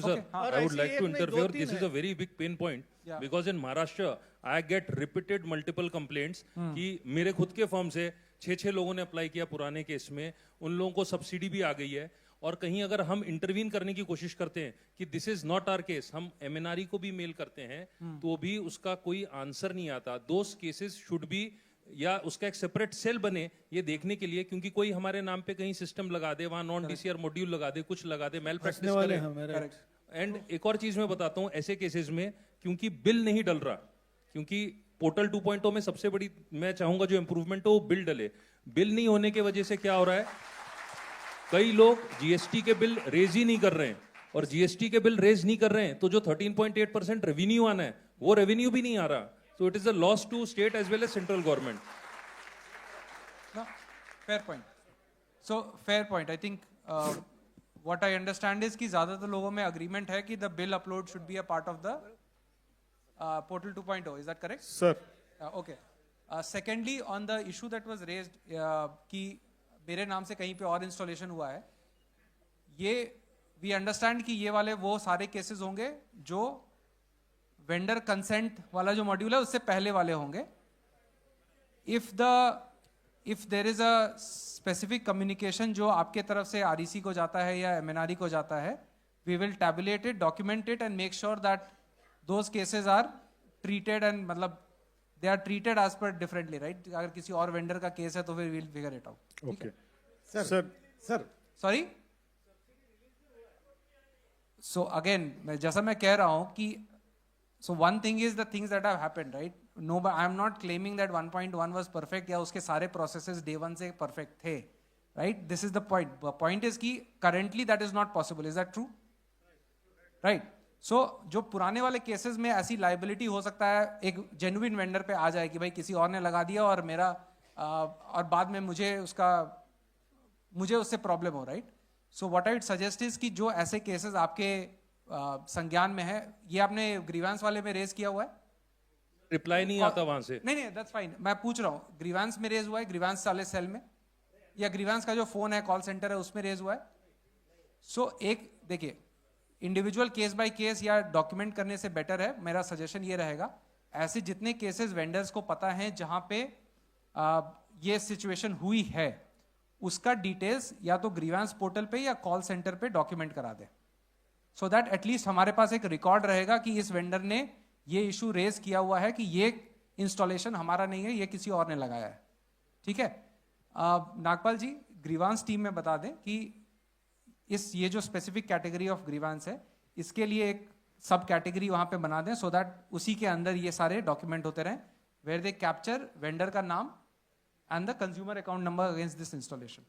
Sir, I would like to interfere. This is a very big pain point because in Maharashtra, I get repeated multiple complaints कि मेरे खुद के firm से 6 लोगों ने apply किया पुराने केस में, उन लोगों को सब्सिडी भी आ गई है, और कहीं अगर हम इंटरवीन करने की कोशिश करते हैं कि this is not our case, हम MNRE को भी मेल करते हैं तो भी उसका कोई आंसर नहीं आता. दोस केसेस शुड बी, या उसका एक सेपरेट सेल बने ये देखने के लिए, क्योंकि कोई हमारे नाम पे कहीं सिस्टम लगा दे, वहां नॉन DCR मॉड्यूल लगा दे, कुछ लगा दे, मेल प्रैक्टिस करे. एंड एक और चीज मैं बताता हूं, ऐसे केसेस में क्योंकि बिल नहीं डल रहा, क्योंकि पोर्टल 2.0 में सबसे बड़ी मैं चाहूंगा जो इंप्रूवमेंट हो वो बिल डले. बिल नहीं होने की वजह से क्या हो रहा है, कई लोग GST के बिल रेज ही नहीं कर रहे हैं, और GST के बिल रेज नहीं कर रहे हैं तो जो 13.8% रेवेन्यू आना है वो रेवेन्यू भी नहीं आ रहा. So it is a loss to state as well as central government. No, fair point. So fair point. I think what I understand is कि ज़्यादातर लोगों में agreement है कि the bill upload should be a part of the portal 2.0. Is that correct? Sir. Okay. Secondly, on the issue that was raised कि मेरे नाम से कहीं पे और installation हुआ है, ये we understand कि ये वाले वो सारे cases होंगे जो वेंडर कंसेंट वाला जो मॉड्यूल है उससे पहले वाले होंगे. If there is a specific communication जो आपके तरफ से REC को जाता है या MNRE को जाता है, we will tabulate it, document it and make sure that those cases are treated, and मतलब they are treated as per differently, right. अगर किसी और वेंडर का केस है तो फिर will figure it out. Okay sir sorry. So again जैसा मैं कह रहा हूं कि so one thing is the things that have happened, right? No, but I am not claiming that 1.1 was perfect या उसके सारे processes day one से perfect थे, right? This is the point. The point is कि currently that is not possible. Is that true? Right? So जो पुराने वाले cases में ऐसी liability हो सकता है एक genuine vendor पे आ जाए कि भाई किसी और ने लगा दिया और मेरा और बाद में मुझे उससे problem हो, right? So what I would suggest is कि जो ऐसे cases आपके संज्ञान में है, ये आपने ग्रीवांस वाले में रेज किया हुआ है? रिप्लाई नहीं आता वहां से. नहीं, दैट्स फाइन. मैं पूछ रहा हूँ ग्रीवांस में रेज हुआ है, ग्रीवांस वाले सेल में, या ग्रीवांस का जो फोन है कॉल सेंटर है उसमें रेज हुआ है? सो एक देखिए, इंडिविजुअल केस बाय केस या डॉक्यूमेंट करने से बेटर है, मेरा सजेशन ये रहेगा, ऐसे जितने केसेस वेंडर्स को पता है जहां पे ये सिचुएशन हुई है उसका डिटेल्स या तो ग्रीवांस पोर्टल पे या कॉल सेंटर पे डॉक्यूमेंट करा दे, सो दैट एटलीस्ट हमारे पास एक रिकॉर्ड रहेगा कि इस वेंडर ने ये इशू रेज किया हुआ है कि ये इंस्टॉलेशन हमारा नहीं है, ये किसी और ने लगाया है. ठीक है. नागपाल जी, ग्रीवांस टीम में बता दें कि ये जो स्पेसिफिक कैटेगरी ऑफ ग्रीवांस है इसके लिए एक सब कैटेगरी वहां पे बना दें, सो दैट उसी के अंदर ये सारे डॉक्यूमेंट होते रहें, वेयर दे कैप्चर वेंडर का नाम and the consumer account number against this installation.